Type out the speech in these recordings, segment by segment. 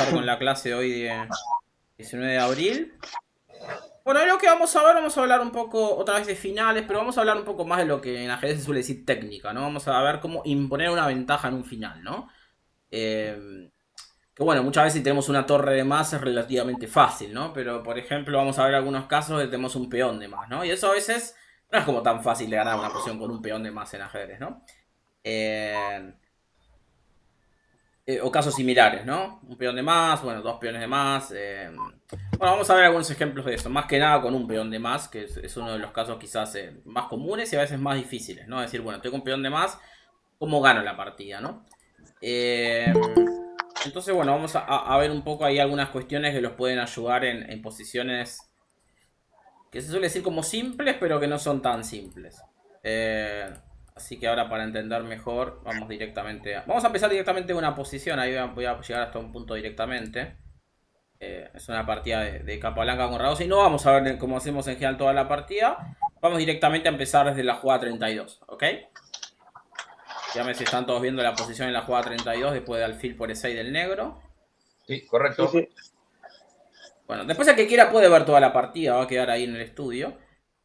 empezar con la clase hoy de 19 de abril. Bueno, lo que vamos a hablar un poco otra vez de finales, pero vamos a hablar un poco más de lo que en ajedrez se suele decir técnica, ¿no? Vamos a ver cómo imponer una ventaja en un final, ¿no? Eh, que bueno, muchas veces si tenemos una torre de más es relativamente fácil, ¿no? Pero por ejemplo vamos a ver algunos casos donde tenemos un peón de más, ¿no? Y eso a veces no es como tan fácil de ganar una posición con un peón de más en ajedrez, ¿no? Eh, o casos similares, ¿no? Un peón de más, bueno, dos peones de más. Bueno, vamos a ver algunos ejemplos de esto. Más que nada con un peón de más, que es uno de los casos quizás más comunes y a veces más difíciles, ¿no? Es decir, bueno, tengo un peón de más, ¿cómo gano la partida, ¿no? Eh, entonces, bueno, vamos a ver un poco ahí algunas cuestiones que los pueden ayudar en posiciones que se suele decir como simples, pero que no son tan simples. Así que ahora para entender mejor, vamos directamente vamos a empezar directamente con una posición. Ahí voy a llegar hasta un punto directamente. Es una partida de capa blanca con Radosi. Y no vamos a ver cómo hacemos en general toda la partida. Vamos directamente a empezar desde la jugada 32, ¿ok? Dígame si están todos viendo la posición en la jugada 32 después de alfil por E6 del negro. Sí, correcto. Sí, sí. Bueno, después el que quiera puede ver toda la partida, va a quedar ahí en el estudio.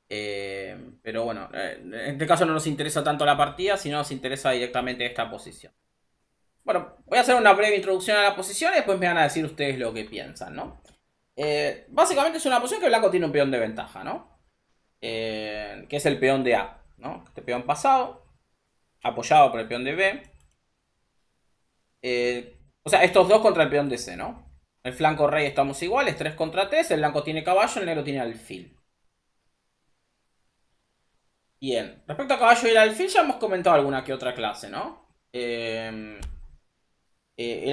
Pero bueno, en este caso no nos interesa tanto la partida, sino nos interesa directamente esta posición. Bueno, voy a hacer una breve introducción a la posición y después me van a decir ustedes lo que piensan, ¿no? Básicamente es una posición que blanco tiene un peón de ventaja, ¿no? Que es el peón de A, ¿no? Este peón pasado, apoyado por el peón de B. O sea, estos dos contra el peón de C, ¿no? El flanco rey estamos iguales, 3 contra 3, el blanco tiene caballo, el negro tiene alfil. Bien, respecto a caballo y el alfil ya hemos comentado alguna que otra clase, ¿no? El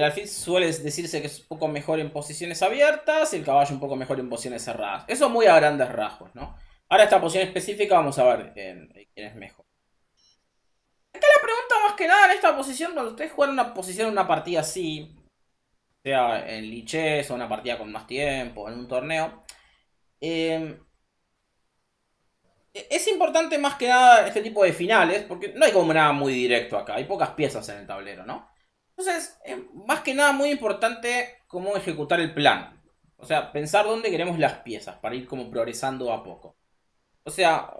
alfil suele decirse que es un poco mejor en posiciones abiertas y el caballo un poco mejor en posiciones cerradas. Eso muy a grandes rasgos, ¿no? Ahora esta posición específica vamos a ver quién es mejor. Acá la pregunta más que nada en esta posición, cuando ustedes juegan una posición en una partida así, sea en lichess o una partida con más tiempo, en un torneo, es importante más que nada este tipo de finales, porque no hay como nada muy directo acá, hay pocas piezas en el tablero, ¿no? Entonces, más que nada muy importante cómo ejecutar el plan. O sea, pensar dónde queremos las piezas para ir como progresando a poco. O sea,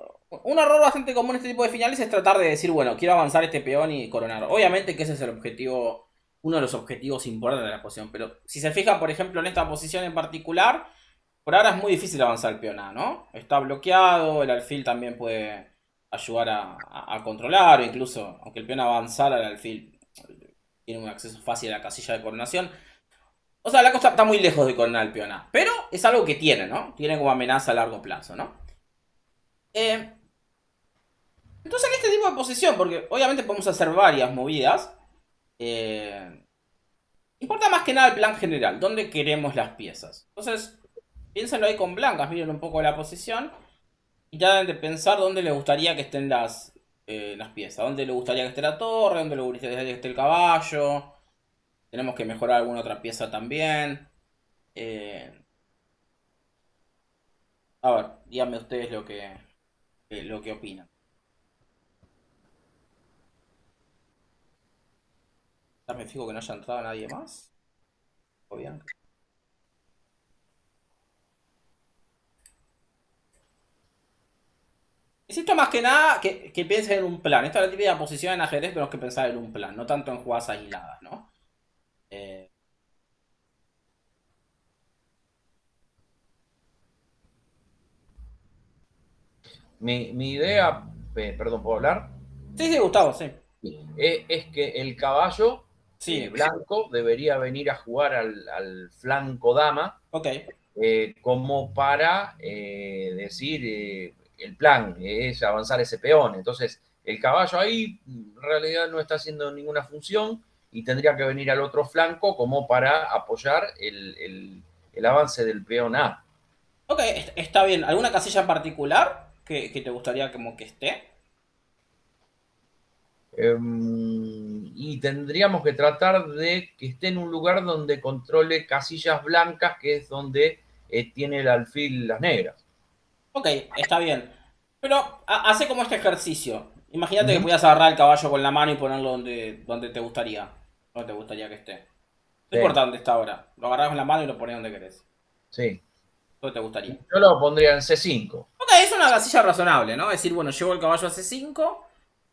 un error bastante común en este tipo de finales es tratar de decir, bueno, quiero avanzar este peón y coronar. Obviamente que ese es el objetivo, uno de los objetivos importantes de la posición, pero si se fija, por ejemplo, en esta posición en particular, por ahora es muy difícil avanzar el peón A, ¿no? Está bloqueado, el alfil también puede ayudar a controlar, o incluso, aunque el peón avanzara, el alfil tiene un acceso fácil a la casilla de coronación. O sea, la cosa está muy lejos de coronar el peón A, pero es algo que tiene, ¿no? Tiene como amenaza a largo plazo, ¿no? Eh, entonces en este tipo de posición, porque obviamente podemos hacer varias movidas, importa más que nada el plan general, dónde queremos las piezas. Entonces, piénsenlo ahí con blancas, miren un poco la posición y traten de pensar dónde les gustaría que estén las piezas. Dónde les gustaría que esté la torre, dónde les gustaría que esté el caballo. Tenemos que mejorar alguna otra pieza también. A ver, díganme ustedes lo que opinan. Ya me fijo que no haya entrado nadie más. ¿O bien? Insisto más que nada que piensen en un plan. Esta es la típica posición en ajedrez, tenemos que pensar en un plan, no tanto en jugadas aisladas, ¿no? Eh, Mi idea, perdón, ¿puedo hablar? sí, sí, Gustavo, sí. Es que el caballo Sí, blanco debería venir a jugar al flanco dama ok. como para decir el plan es avanzar ese peón. Entonces, el caballo ahí en realidad no está haciendo ninguna función y tendría que venir al otro flanco como para apoyar el avance del peón A. Ok, está bien. ¿Alguna casilla en particular que te gustaría como que esté? Y tendríamos que tratar de que esté en un lugar donde controle casillas blancas, que es donde tiene el alfil las negras. Ok, está bien. Pero hace como este ejercicio. Imagínate que Ujú. pudieras agarrar el caballo con la mano y ponerlo donde te gustaría. Donde te gustaría que esté. No importa dónde está ahora. Lo agarrás en la mano y lo pones donde querés. Sí. ¿Dónde te gustaría? Yo lo pondría en C5. Ok, es una casilla razonable, ¿no? Es decir, bueno, llevo el caballo a C5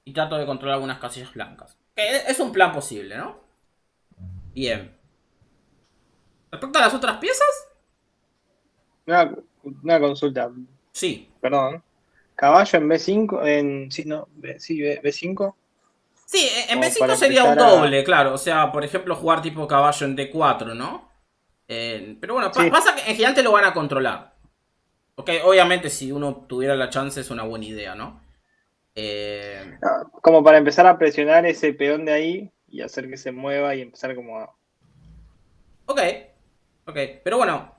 y trato de controlar algunas casillas blancas. Es un plan posible, ¿no? Bien. Respecto a las otras piezas, Una consulta, sí. perdón. Caballo en B5, sí, no, sí, B5, Sí, en como B5 para sería un empezar a... doble, claro. O sea, por ejemplo, jugar tipo caballo en D4, ¿no? Pero bueno, Sí, pasa que en general te lo van a controlar. Ok, obviamente si uno tuviera la chance es una buena idea, ¿no? como para empezar a presionar ese peón de ahí y hacer que se mueva y empezar como a... Ok, ok. Pero bueno,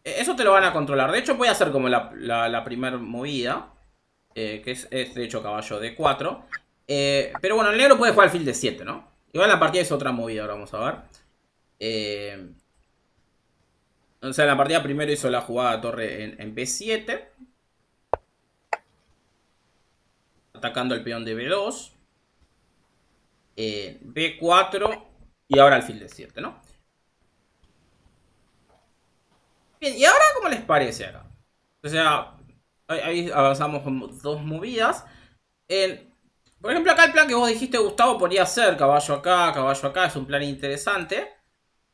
eso te lo van a controlar. De hecho, voy a hacer como la primera movida. Que es de hecho caballo de 4. Pero bueno, el negro puede jugar alfil de 7, ¿no? Igual la partida es otra movida, ahora vamos a ver. O sea, en la partida primero hizo la jugada torre en B7. Atacando el peón de B2. B4. Y ahora alfil de 7, ¿no? Bien, ¿y ahora cómo les parece acá? O sea, ahí avanzamos con dos movidas. Por ejemplo, acá el plan que vos dijiste, Gustavo, podría ser caballo acá, es un plan interesante.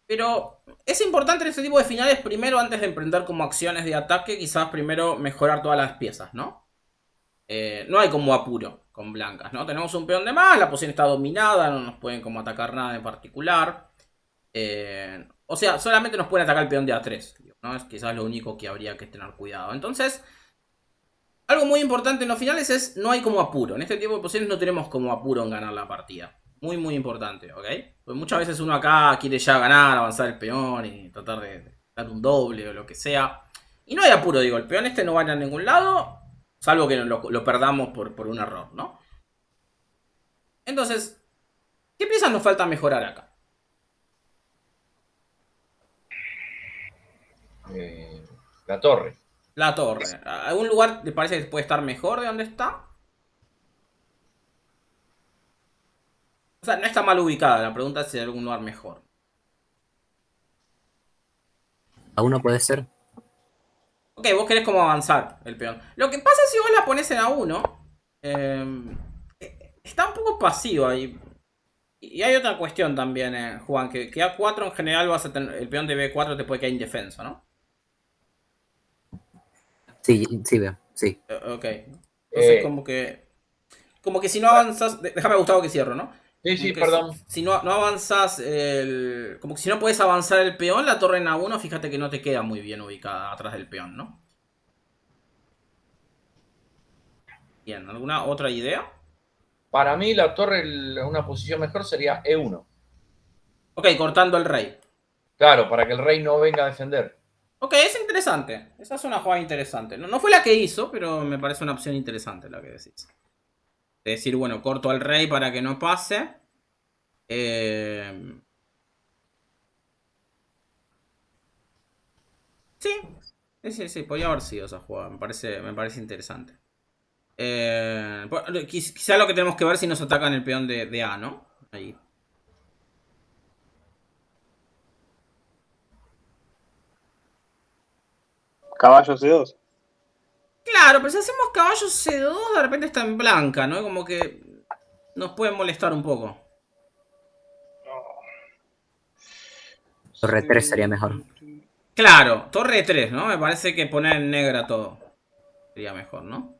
Pero es importante en este tipo de finales, primero, antes de emprender como acciones de ataque, quizás primero mejorar todas las piezas, ¿no? No hay como apuro con blancas, ¿no? Tenemos un peón de más, la posición está dominada, no nos pueden como atacar nada en particular. O sea, solamente nos pueden atacar el peón de A3, ¿no? Es quizás lo único que habría que tener cuidado. Entonces, algo muy importante en los finales es no hay como apuro. En este tipo de posiciones no tenemos como apuro en ganar la partida. Muy, muy importante, ¿ok? Pues muchas veces uno acá quiere ya ganar, avanzar el peón y tratar de dar un doble o lo que sea. Y no hay apuro, digo, el peón este no va a ir a ningún lado, salvo que lo perdamos por un error, ¿no? Entonces, ¿qué piezas nos falta mejorar acá? La torre. La torre. ¿Algún lugar te parece que puede estar mejor de donde está? O sea, no está mal ubicada, la pregunta es si hay algún lugar mejor. A uno puede ser. Ok, vos querés como avanzar el peón. Lo que pasa es si vos la pones en A1, está un poco pasiva. Y hay otra cuestión también, Juan, que A4 en general vas a tener, el peón de B4 te puede quedar indefenso, ¿no? Sí, sí veo, sí. Ok. Entonces como que si no avanzas, déjame Gustavo que cierro, ¿no? Sí, Como sí, que perdón. si no avanzas, como que si no puedes avanzar el peón, la torre en A1, fíjate que no te queda muy bien ubicada atrás del peón, ¿no? Bien, ¿alguna otra idea? Para mí la torre, una posición mejor sería E1. Ok, cortando el rey. Claro, para que el rey no venga a defender. Ok, es interesante. Esa es una jugada interesante. No fue la que hizo, pero me parece una opción interesante la que decís. De decir, bueno, corto al rey para que no pase. Sí, sí, podría haber sido esa jugada. Me parece interesante. Quizá lo que tenemos que ver si nos atacan el peón de A, ¿no? Ahí. Caballo C2. Claro, pero si hacemos caballo C2, de repente está en blanca, ¿no? Como que nos puede molestar un poco. Torre 3 sería mejor. Claro, torre 3, ¿no? Me parece que poner en negra todo sería mejor, ¿no?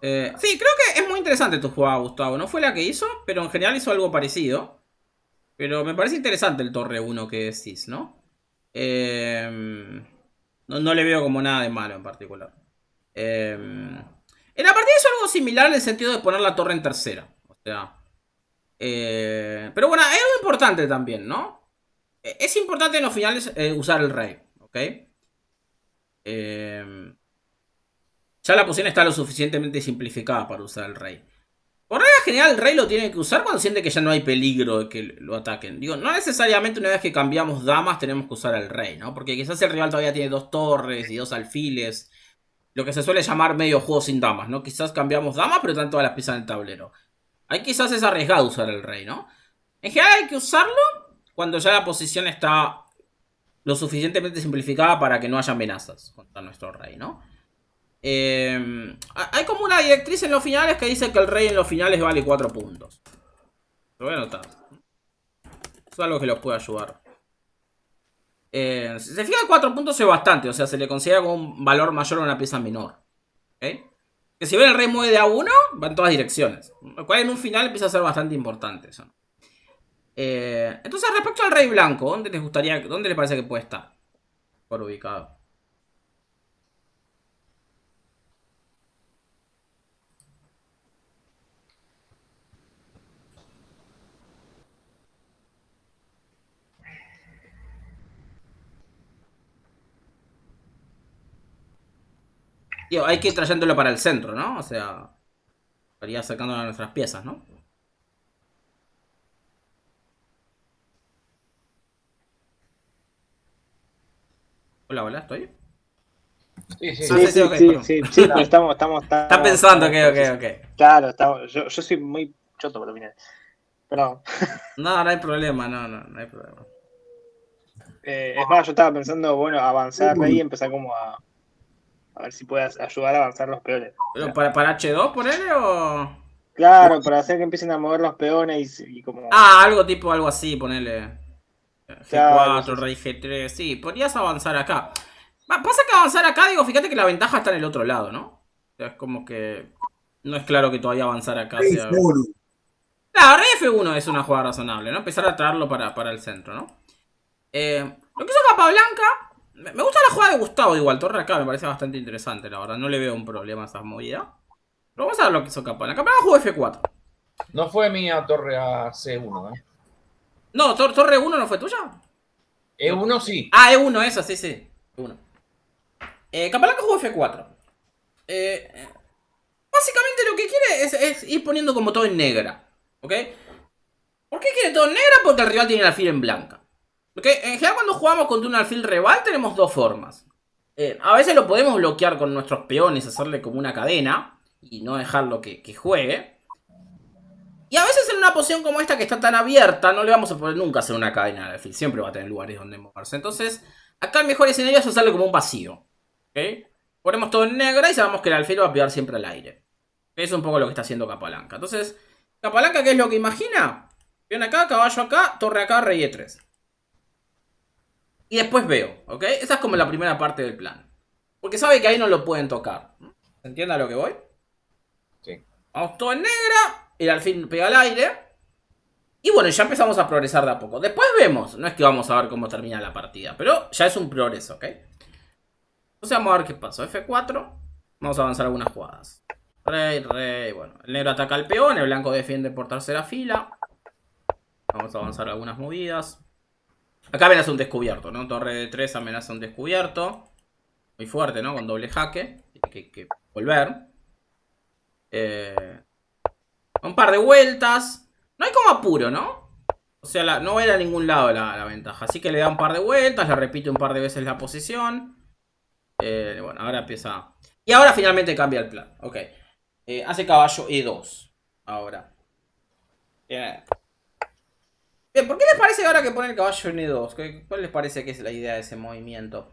Sí, creo que es muy interesante tu jugada, Gustavo. No fue la que hizo, pero en general hizo algo parecido. Pero me parece interesante el torre 1 que decís, ¿no? No le veo como nada de malo en particular. En la partida hizo algo similar en el sentido de poner la torre en tercera. O sea. Pero bueno, hay algo importante también, ¿no? Es importante en los finales usar el rey, ¿ok? Ya la posición está lo suficientemente simplificada para usar el rey. Por regla general, el rey lo tiene que usar cuando siente que ya no hay peligro de que lo ataquen. Digo, no necesariamente una vez que cambiamos damas tenemos que usar el rey, ¿no? Porque quizás el rival todavía tiene dos torres y dos alfiles. Lo que se suele llamar medio juego sin damas, ¿no? Quizás cambiamos damas, pero están todas las piezas en el tablero. Ahí quizás es arriesgado usar el rey, ¿no? En general hay que usarlo cuando ya la posición está lo suficientemente simplificada para que no haya amenazas contra nuestro rey, ¿no? Hay como una directriz en los finales que dice que el rey en los finales vale 4 puntos. Lo voy a anotar. Es algo que los puede ayudar. Si se fijan, 4 puntos es bastante. O sea, se le considera como un valor mayor a una pieza menor. ¿Okay? Que si ven el rey mueve de A1, va en todas direcciones. Lo cual en un final empieza a ser bastante importante eso. Entonces, respecto al rey blanco, ¿dónde les parece que puede estar? Por ubicado. Digo, hay que ir trayéndolo para el centro, ¿no? O sea, estaría acercándolo a nuestras piezas, ¿no? Hola, hola, ¿estoy? Sí, sí. Sí, sí, ok, perdón. sí, pero estamos. Está pensando, ok. Claro, yo soy muy choto por opinar. Pero No hay problema, no hay problema. es más, yo estaba pensando, bueno, avanzar rey y empezar como a ver si puedes ayudar a avanzar los peones. ¿Pero para H2 ponele o...? Claro, para hacer que empiecen a mover los peones y como. Algo así, ponele. G4, Claro, sí. rey G3, sí, podrías avanzar acá. Pasa que avanzar acá, digo, fíjate que la ventaja está en el otro lado, ¿no? O sea, es como que no es claro que todavía avanzar acá sea... Claro, rey F1 es una jugada razonable, ¿no? Empezar a traerlo para el centro, ¿no? Lo que hizo Capablanca, me gusta la jugada de Gustavo igual, torre acá me parece bastante interesante, la verdad, no le veo un problema a esas movidas. Pero vamos a ver lo que hizo Capablanca. Capablanca jugó F4. No fue mía torre a C1, ¿eh? No, torre 1 no fue tuya. E1 sí. E1 esa, sí. E1. Capablanca jugó F4. Básicamente lo que quiere es ir poniendo como todo en negra. ¿Ok? ¿Por qué quiere todo en negra? Porque el rival tiene el alfil en blanca. ¿Ok? En general cuando jugamos contra un alfil rival tenemos dos formas. A veces lo podemos bloquear con nuestros peones, hacerle como una cadena y no dejarlo que juegue. Y a veces en una posición como esta que está tan abierta, no le vamos a poder nunca hacer una cadena al alfil. Siempre va a tener lugares donde moverse. Entonces, acá el mejor escenario es hacerle como un vacío. ¿Ok? Ponemos todo en negra y sabemos que el alfil va a pegar siempre al aire. Es un poco lo que está haciendo Capablanca. Entonces, Capablanca, ¿qué es lo que imagina? Peón acá, caballo acá, torre acá, rey E3. Y después veo, ¿ok? Esa es como la primera parte del plan. Porque sabe que ahí no lo pueden tocar. ¿Se entiende a lo que voy? Sí. Vamos todo en negra, el alfil pega al aire. Y bueno, ya empezamos a progresar de a poco. Después vemos, no es que vamos a ver cómo termina la partida, pero ya es un progreso, ¿ok? Entonces vamos a ver qué pasó. F4, vamos a avanzar algunas jugadas. Rey, bueno. El negro ataca al peón, el blanco defiende por tercera fila. Vamos a avanzar algunas movidas. Acá amenaza un descubierto, ¿no? Torre de 3 amenaza un descubierto. Muy fuerte, ¿no? Con doble jaque. Tiene que volver. Un par de vueltas. No hay como apuro, ¿no? O sea, no va a ir a ningún lado la ventaja. Así que le da un par de vueltas, le repite un par de veces la posición. Bueno, ahora empieza... Y ahora finalmente cambia el plan. Ok. Hace caballo E2. Ahora. Bien, ¿por qué les parece ahora que pone el caballo en E2? ¿Cuál les parece que es la idea de ese movimiento?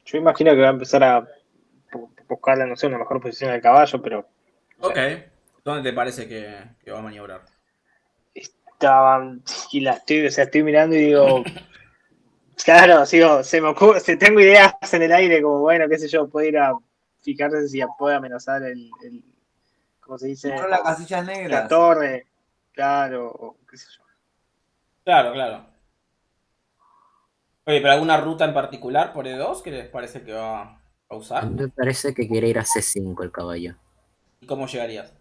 Yo imagino que va a empezar a buscar, no sé, una mejor posición del caballo, pero. Ok. ¿Dónde te parece que va a maniobrar? Estaban. Y estoy mirando y digo. Claro, sigo, se me ocurre, tengo ideas en el aire, como bueno, qué sé yo, puede ir a fijarse si puede amenazar ¿cómo se dice? Son las casillas La negras. torre, claro, o qué sé yo. Claro. Oye, ¿pero alguna ruta en particular por E2 que les parece que va a usar? Me parece que quiere ir a C5 el caballo. ¿Y cómo llegarías?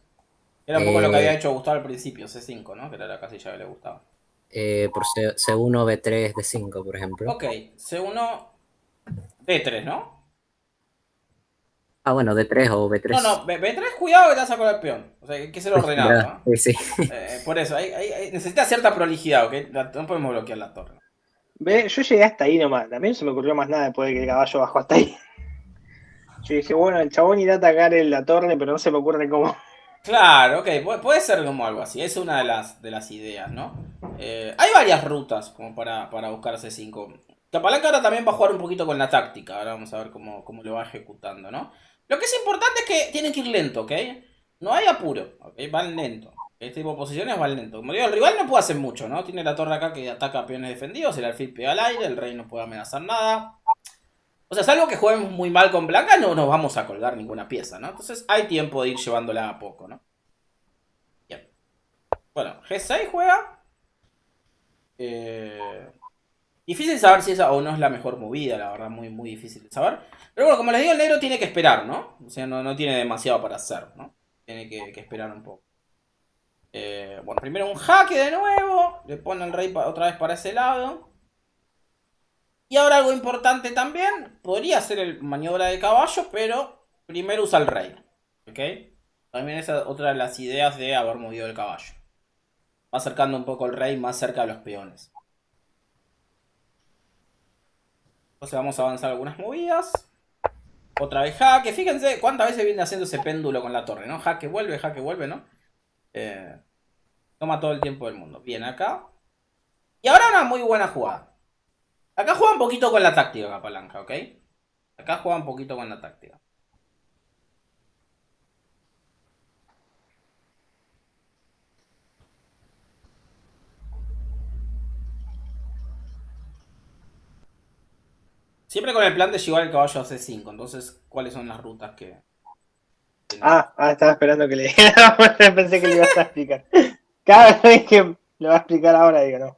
Era un poco lo que había hecho Gustavo al principio, C5, ¿no? Que era la casilla que le gustaba. Por C1, B3, D5, por ejemplo. Ok, C1, D3, ¿no? Ah, bueno, D3 o No, B3. no, B3, cuidado que te vas a colar el peón. O sea, hay que ser ordenado, ¿no? Sí, sí. Por eso, necesita cierta prolijidad, ¿ok? No podemos bloquear la torre. Ve, yo llegué hasta ahí nomás. A mí no se me ocurrió más nada después de que el caballo bajó hasta ahí. Yo dije, bueno, el chabón irá a atacar en la torre, pero no se me ocurre cómo. Claro, ok, puede ser como algo así, es una de las ideas, ¿no? Hay varias rutas como para buscar C5. Capalaca ahora también va a jugar un poquito con la táctica, ahora vamos a ver cómo lo va ejecutando, ¿no? Lo que es importante es que tienen que ir lento, ¿ok? No hay apuro, ¿ok? Van lento. Este tipo de posiciones van lento. Como digo, el rival no puede hacer mucho, ¿no? Tiene la torre acá que ataca a peones defendidos, el alfil pega al aire, el rey no puede amenazar nada. O sea, salvo que juguemos muy mal con blanca, no nos vamos a colgar ninguna pieza, ¿no? Entonces hay tiempo de ir llevándola a poco, ¿no? Bien. Bueno, G6 juega. Difícil saber si esa o no es la mejor movida, la verdad, muy, muy difícil de saber. Pero bueno, como les digo, el negro tiene que esperar, ¿no? O sea, no tiene demasiado para hacer, ¿no? Tiene que esperar un poco. Bueno, primero un jaque de nuevo. Le pone el rey otra vez para ese lado. Y ahora algo importante también. Podría ser el maniobra de caballo, pero primero usa el rey. ¿Ok? También esa es otra de las ideas de haber movido el caballo. Va acercando un poco el rey más cerca de los peones. Entonces vamos a avanzar algunas movidas. Otra vez jaque. Fíjense cuántas veces viene haciendo ese péndulo con la torre, ¿no? Jaque vuelve, ¿no? Toma todo el tiempo del mundo. Bien, acá. Y ahora una muy buena jugada. Acá juega un poquito con la táctica la palanca, ¿ok? Acá juega un poquito con la táctica. Siempre con el plan de llevar el caballo a C5. Entonces, ¿cuáles son las rutas que Estaba esperando que le dijera. Pensé que le ibas a explicar. Cada vez que lo va a explicar ahora, digo, no.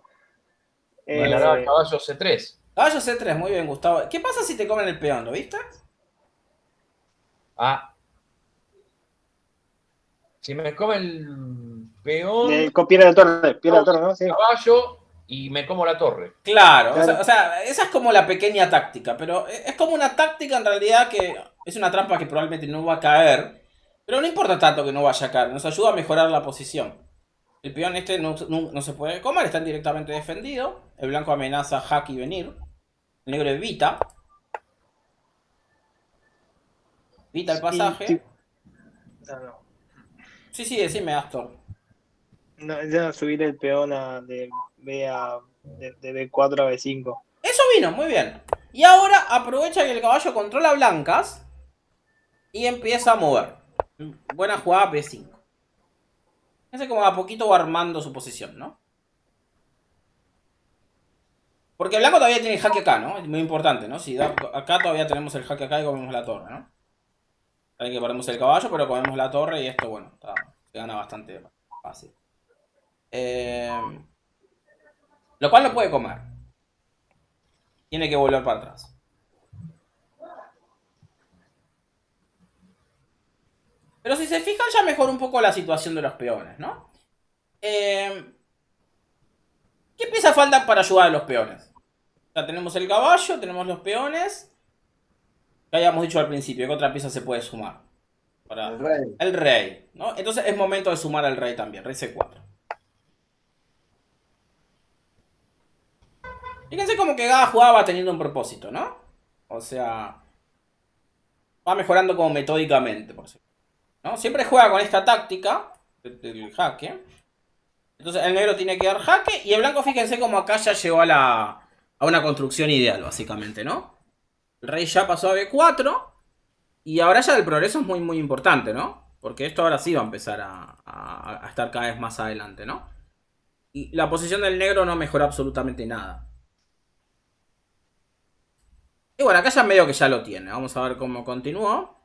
Ganará caballo C3. Caballo C3, muy bien, Gustavo. ¿Qué pasa si te comen el peón? ¿Lo viste? Ah. Si me come el peón, Pierde la torre, ¿no? Sí. caballo y me como la torre. Claro, Claro. O sea, esa es como la pequeña táctica, pero es como una táctica en realidad que es una trampa que probablemente no va a caer, pero no importa tanto que no vaya a caer, nos ayuda a mejorar la posición. El peón este no se puede comer, está directamente defendido, el blanco amenaza jaque y venir, el negro evita el pasaje. No. Sí, decime, Astor. No, ya subir el peón de B4 a B5. Eso vino, muy bien. Y ahora aprovecha que el caballo controla blancas y empieza a mover. Buena jugada B5. Fíjense como a poquito va armando su posición, ¿no? Porque el blanco todavía tiene jaque acá, ¿no? Es muy importante, ¿no? Si acá todavía tenemos el jaque acá y comemos la torre, ¿no? Hay que ponemos el caballo, pero comemos la torre y esto, bueno, se gana bastante fácil. Lo cual no puede comer. Tiene que volver para atrás. Pero si se fijan ya mejora un poco la situación de los peones, ¿no? ¿Qué pieza falta para ayudar a los peones? Ya tenemos el caballo, tenemos los peones. Que habíamos dicho al principio, ¿qué otra pieza se puede sumar? El rey. El rey, ¿no? Entonces es momento de sumar al rey también, rey C4. Fíjense como que cada jugada va teniendo un propósito, ¿no? O sea, va mejorando como metódicamente, por ejemplo, ¿no? Siempre juega con esta táctica del jaque. Entonces el negro tiene que dar jaque y el blanco, fíjense como acá ya llegó a una construcción ideal, básicamente, ¿no? El rey ya pasó a B4 y ahora ya el progreso es muy, muy importante, ¿no? Porque esto ahora sí va a empezar a estar cada vez más adelante, ¿no? Y la posición del negro no mejora absolutamente nada. Y bueno, acá ya medio que ya lo tiene. Vamos a ver cómo continúa.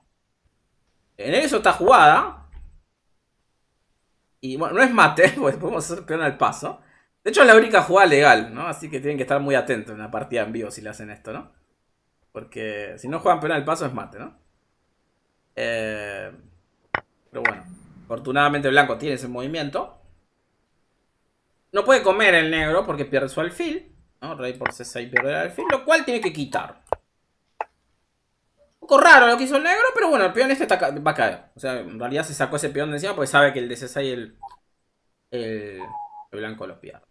En eso está jugada. Y bueno, no es mate, porque podemos hacer peón al paso. De hecho es la única jugada legal, ¿no? Así que tienen que estar muy atentos en una partida en vivo si le hacen esto, ¿no? Porque si no juegan peón al paso es mate, ¿no? Pero bueno, afortunadamente el blanco tiene ese movimiento. No puede comer el negro porque pierde su alfil, ¿no? Rey por C6 pierde el alfil, lo cual tiene que quitar. poco raro lo que hizo el negro, pero bueno, el peón este va a caer. O sea, en realidad se sacó ese peón de encima porque sabe que el DC6 el blanco lo pierde.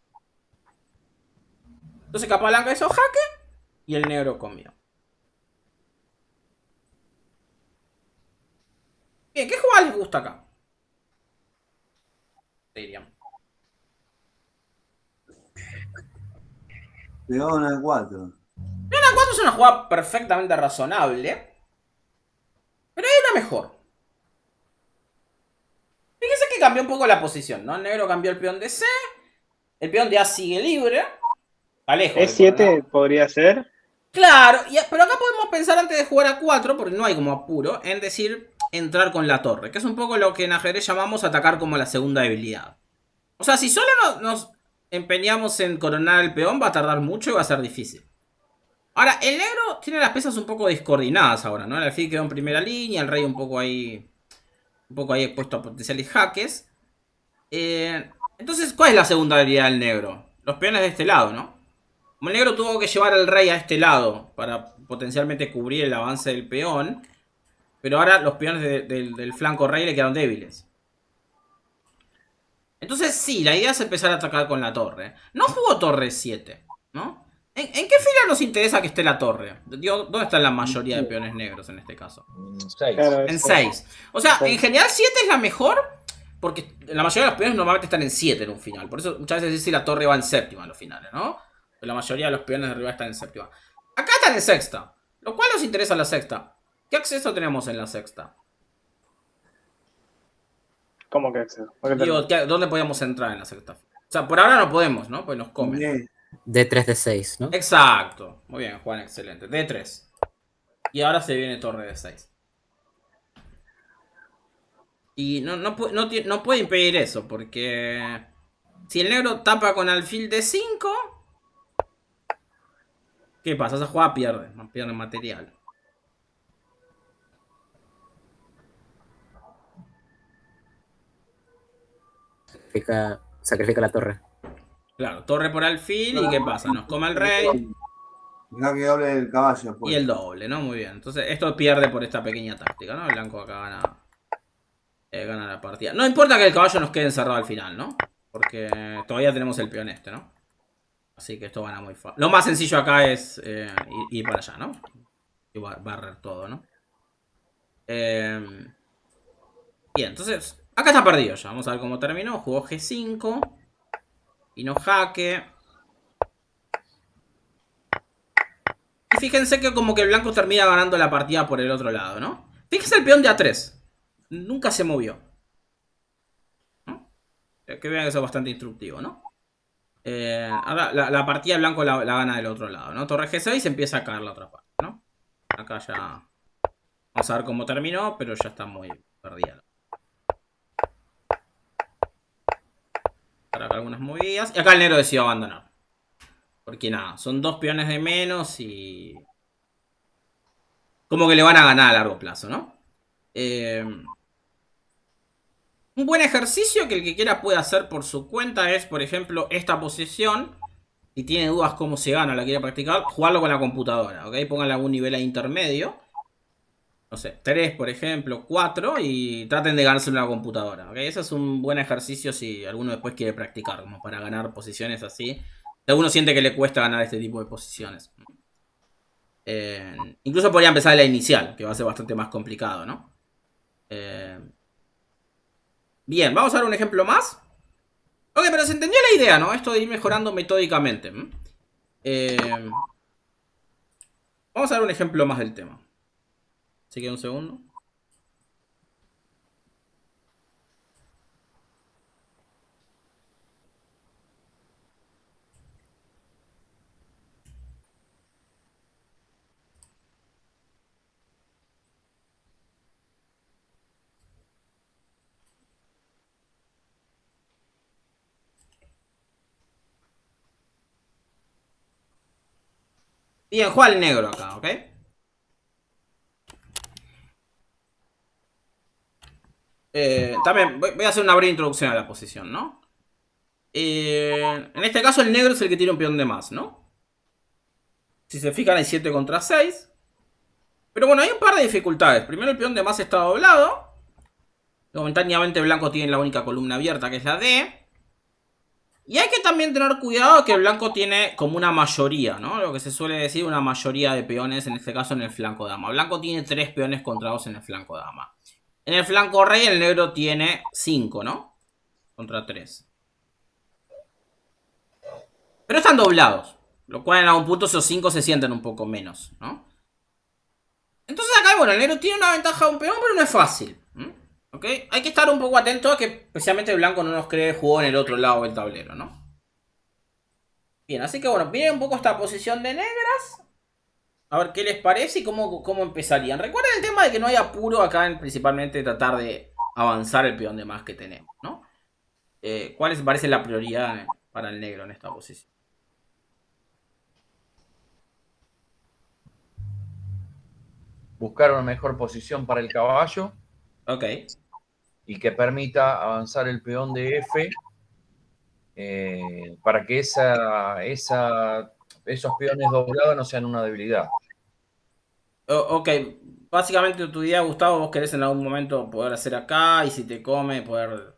Entonces Capablanca hizo jaque y el negro comió. Bien, ¿qué jugada les gusta acá? Dirían. Peón al 4. La 4 es una jugada perfectamente razonable. Pero hay una mejor. Fíjense que cambió un poco la posición, ¿no? El negro cambió el peón de C. El peón de A sigue libre. Alejo. E7 podría ser. Claro, pero acá podemos pensar antes de jugar a 4, porque no hay como apuro, en decir entrar con la torre. Que es un poco lo que en ajedrez llamamos atacar como la segunda debilidad. O sea, si solo nos empeñamos en coronar el peón, va a tardar mucho y va a ser difícil. Ahora, el negro tiene las piezas un poco descoordinadas ahora, ¿no? El alfil quedó en primera línea, el rey un poco ahí expuesto a potenciales jaques. Entonces, ¿cuál es la segunda debilidad del negro? Los peones de este lado, ¿no? Como el negro tuvo que llevar al rey a este lado para potencialmente cubrir el avance del peón, pero ahora los peones del flanco rey le quedan débiles. Entonces sí, la idea es empezar a atacar con la torre. No jugó torre 7, ¿no? ¿En qué fila nos interesa que esté la torre? Digo, ¿dónde están la mayoría de peones negros en este caso? 6. Claro, En eso. 6. O sea, Seis. en general 7 es la mejor, porque la mayoría de los peones normalmente están en 7 en un final. Por eso muchas veces dice la torre va en séptima en los finales, ¿no? La mayoría de los peones de arriba están en séptima. Acá están en sexta, lo cual nos interesa la sexta. ¿Qué acceso tenemos en la sexta? ¿Cómo que acceso? ¿Por qué te- Digo, ¿dónde podíamos entrar en la sexta? O sea, por ahora no podemos, ¿no? Pues nos comen. Bien. D3, D6, ¿no? Exacto. Muy bien, Juan, excelente. D3. Y ahora se viene torre de 6. Y no puede impedir eso, porque si el negro tapa con alfil de 5, ¿qué pasa? Esa jugada pierde material. Sacrifica la torre. Claro, torre por alfil y ¿qué pasa? Nos come el rey Deja que hable el caballo. Pues. y el doble, ¿no? Muy bien. Entonces esto pierde por esta pequeña táctica, ¿no? El blanco acá gana la partida. No importa que el caballo nos quede encerrado al final, ¿no? Porque todavía tenemos el peón este, ¿no? Así que esto gana muy fácil. Lo más sencillo acá es ir para allá, ¿no? Y barrer todo, ¿no? Bien, entonces acá está perdido ya. Vamos a ver cómo terminó. Jugó G5. Vino jaque. Y fíjense que como que el blanco termina ganando la partida por el otro lado, ¿no? Fíjense el peón de A3. Nunca se movió. ¿No? Que vean que eso es bastante instructivo, ¿no? Ahora la partida de blanco la gana del otro lado, ¿no? Torre G6 empieza a caer la otra parte, ¿no? Acá ya... Vamos a ver cómo terminó, pero ya está muy perdida. Acá algunas movidas. Y acá el negro decidió abandonar. Porque nada, son 2 peones de menos y... Como que le van a ganar a largo plazo, ¿no? Un buen ejercicio que el que quiera puede hacer por su cuenta es, por ejemplo, esta posición. Si tiene dudas cómo se gana, la quiere practicar, jugarlo con la computadora, ¿ok? Pónganle algún nivel ahí intermedio. No sé, 3 por ejemplo, 4 y traten de ganarse una computadora, ¿ok? Ese es un buen ejercicio si alguno después quiere practicar, como para ganar posiciones así. Si alguno siente que le cuesta ganar este tipo de posiciones. Incluso podría empezar de la inicial, que va a ser bastante más complicado, ¿no? Bien, vamos a ver un ejemplo más. Ok, pero se entendió la idea, ¿no? Esto de ir mejorando metódicamente. Vamos a ver un ejemplo más del tema. Así que un segundo. Bien, juega el negro acá, ¿ok? También voy a hacer una breve introducción a la posición, ¿no? En este caso el negro es el que tiene un peón de más, ¿no? Si se fijan hay 7 contra 6. Pero bueno, hay un par de dificultades. Primero, el peón de más está doblado. Momentáneamente blanco tiene la única columna abierta, que es la D. Y hay que también tener cuidado que el blanco tiene como una mayoría, ¿no? Lo que se suele decir una mayoría de peones, en este caso en el flanco dama. Blanco tiene 3 peones contra 2 en el flanco dama. En el flanco rey el negro tiene 5, ¿no? Contra 3. Pero están doblados. Lo cual en algún punto esos 5 se sienten un poco menos, ¿no? Entonces acá, bueno, el negro tiene una ventaja de un peón, pero no es fácil. ¿Ok? Hay que estar un poco atento a que especialmente el blanco no nos cree jugó en el otro lado del tablero, ¿no? Bien, así que bueno, miren un poco esta posición de negras. A ver qué les parece y cómo empezarían. Recuerden el tema de que no hay apuro acá en principalmente tratar de avanzar el peón de más que tenemos, ¿no? ¿Cuál les parece la prioridad para el negro en esta posición? Buscar una mejor posición para el caballo. Ok. Y que permita avanzar el peón de F para que esos peones doblados no sean una debilidad. Ok, básicamente tu idea, Gustavo, vos querés en algún momento poder hacer acá y si te come poder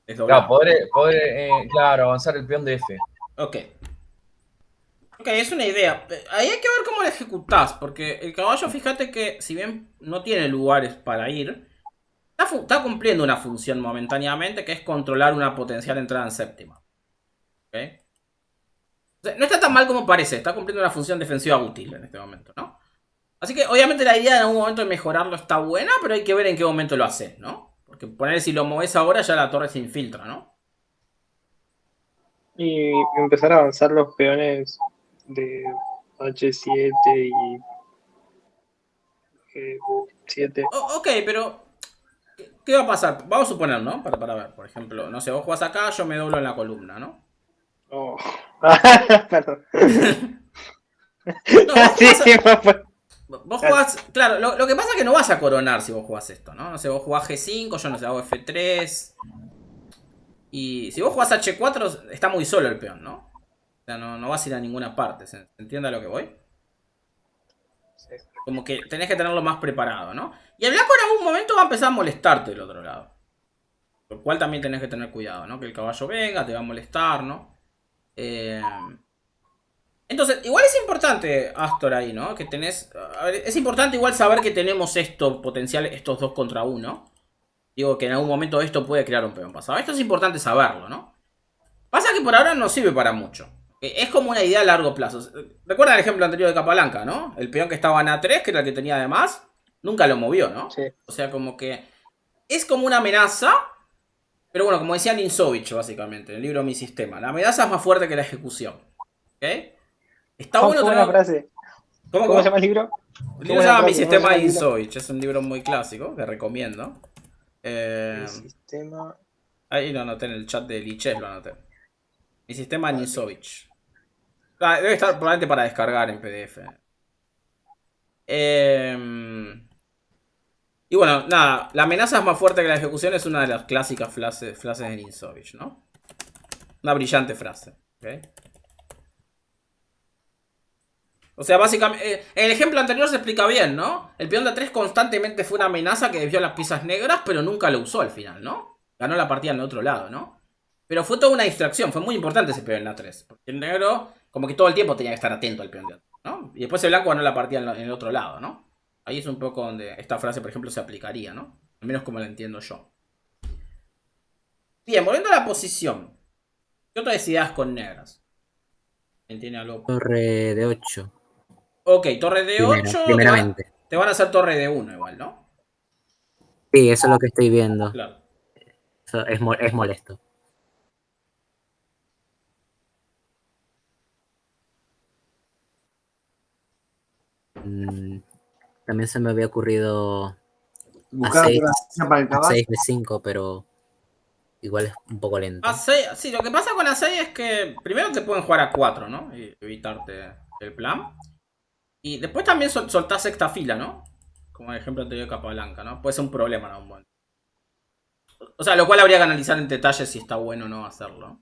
desdoblar. Claro, avanzar el peón de F. Ok. Ok, es una idea. Ahí hay que ver cómo la ejecutás, porque el caballo, fíjate que si bien no tiene lugares para ir, está cumpliendo una función momentáneamente, que es controlar una potencial entrada en séptima. ¿Ok? O sea, no está tan mal como parece, está cumpliendo una función defensiva útil en este momento, ¿no? Así que obviamente la idea en algún momento de mejorarlo está buena, pero hay que ver en qué momento lo haces, ¿no? Porque poner si lo moves ahora ya la torre se infiltra, ¿no? Y empezar a avanzar los peones de H7 y G7. Ok, pero ¿qué va a pasar? Vamos a suponer, ¿no? Para ver, por ejemplo, no sé, vos jugás acá, yo me doblo en la columna, ¿no? Oh. Perdón. No, vos Sí, jugás, vos jugás, claro, lo que pasa es que no vas a coronar si vos jugás esto, ¿no? No sé, vos jugás G5, yo no sé, hago F3. Y si vos jugás H4, está muy solo el peón, ¿no? O sea, no vas a ir a ninguna parte, ¿se entiende a lo que voy? Sí. Como que tenés que tenerlo más preparado, ¿no? Y el blanco en algún momento va a empezar a molestarte del otro lado. Por lo cual también tenés que tener cuidado, ¿no? Que el caballo venga, te va a molestar, ¿no? Entonces, igual es importante, Astor, ahí, ¿no? Que tenés... A ver, es importante igual saber que tenemos estos 2 contra 1. Digo que en algún momento esto puede crear un peón pasado. Esto es importante saberlo, ¿no? Pasa que por ahora no sirve para mucho. Es como una idea a largo plazo. Recuerda el ejemplo anterior de Capablanca, ¿no? El peón que estaba en A3, que era el que tenía de más, nunca lo movió, ¿no? Sí. O sea, como que es como una amenaza. Pero bueno, como decía Ninsovich, básicamente, en el libro Mi Sistema. La amenaza es más fuerte que la ejecución. ¿Ok? Está bueno ¿Cómo tener... la frase? ¿Cómo se llama el libro? El libro se llama Mi Sistema de Ninsovich. Es un libro muy clásico que recomiendo. Mi sistema. Ahí lo anoté en el chat de Liches, lo anoté. Mi sistema Ninsovich. Debe estar probablemente para descargar en PDF. Y bueno, nada. La amenaza es más fuerte que la ejecución es una de las clásicas frases de Ninsovich, ¿no? Una brillante frase. ¿Okay? O sea, básicamente, el ejemplo anterior se explica bien, ¿no? El peón de 3 constantemente fue una amenaza que desvió las piezas negras, pero nunca lo usó al final, ¿no? Ganó la partida en el otro lado, ¿no? Pero fue toda una distracción, fue muy importante ese peón en la 3. Porque el negro, como que todo el tiempo tenía que estar atento al peón de 3, ¿no? Y después el blanco ganó la partida en el otro lado, ¿no? Ahí es un poco donde esta frase, por ejemplo, se aplicaría, ¿no? Al menos como la entiendo yo. Bien, volviendo a la posición. ¿Qué otras ideas con negras? ¿Entiende algo? Torre de 8. Ok, torre de 8. Primeramente. Te van a hacer torre de 1 igual, ¿no? Sí, eso es lo que estoy viendo. Claro. Eso es molesto. También se me había ocurrido Buscar A6, otra silla para el caballo. A6 de 5, pero igual es un poco lento. A6, sí, lo que pasa con A6 es que primero te pueden jugar a 4, ¿no? Y evitarte el plan. Y después también soltás sexta fila, ¿no? Como el ejemplo anterior de Capablanca, ¿no? Puede ser un problema en algún momento. O sea, lo cual habría que analizar en detalle si está bueno o no hacerlo.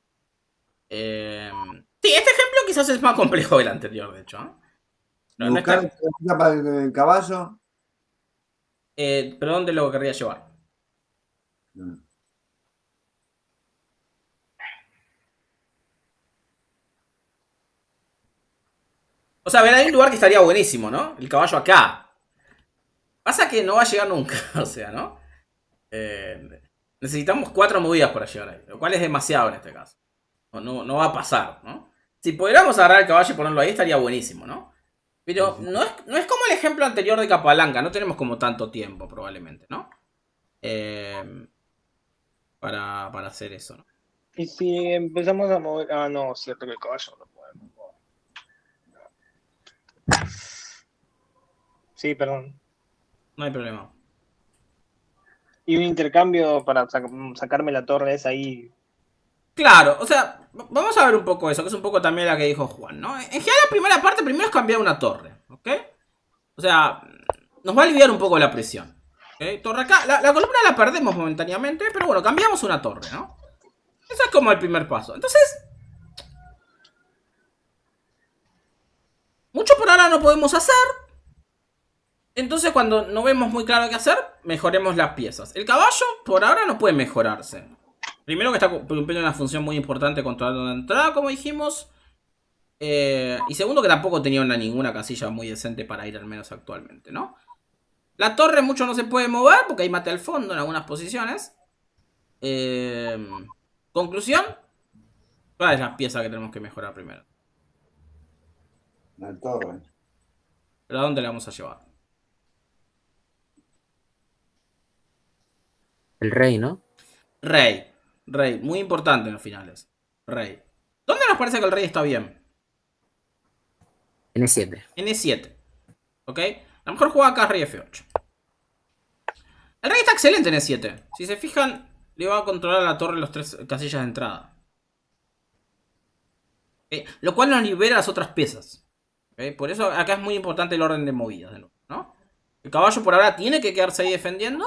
Sí, este ejemplo quizás es más complejo que el anterior, de hecho, ¿eh? No, no Buscar está... para el caballo. ¿Pero dónde lo querría llevar? Mm. O sea, a ver, hay un lugar que estaría buenísimo, ¿no? El caballo acá. Pasa que no va a llegar nunca, o sea, ¿no? Necesitamos 4 movidas para llegar ahí, lo cual es demasiado en este caso. No va a pasar, ¿no? Si pudiéramos agarrar el caballo y ponerlo ahí, estaría buenísimo, ¿no? Pero no es como el ejemplo anterior de Capablanca, no tenemos como tanto tiempo, probablemente, ¿no? Para hacer eso, ¿no? Y si empezamos a mover. Ah, no, cierto que el caballo no podemos mover. Sí, perdón. No hay problema. Y un intercambio para sacarme la torre esa ahí. Claro, o sea, vamos a ver un poco eso, que es un poco también la que dijo Juan, ¿no? En general, la primera parte, primero es cambiar una torre, ¿ok? O sea, nos va a aliviar un poco la presión. ¿Ok? Torre acá, la columna la perdemos momentáneamente, pero bueno, cambiamos una torre, ¿no? Eso es como el primer paso. Entonces, mucho por ahora no podemos hacer. Entonces, cuando no vemos muy claro qué hacer, mejoremos las piezas. El caballo, por ahora, no puede mejorarse. Primero que está cumpliendo una función muy importante controlando la entrada, como dijimos. Y segundo que tampoco tenía ninguna casilla muy decente para ir, al menos actualmente, ¿no? La torre mucho no se puede mover porque hay mate al fondo en algunas posiciones. Conclusión. ¿Cuál es la pieza que tenemos que mejorar primero? La torre. ¿Pero a dónde la vamos a llevar? El rey, ¿no? Rey. Rey. Muy importante en los finales. Rey. ¿Dónde nos parece que el rey está bien? N7. N7. ¿Ok? La mejor jugada acá es rey F8. El rey está excelente en E7. Si se fijan, le va a controlar la torre los 3 casillas de entrada. ¿Okay? Lo cual nos libera las otras piezas. ¿Okay? Por eso acá es muy importante el orden de movidas, ¿no? El caballo por ahora tiene que quedarse ahí defendiendo.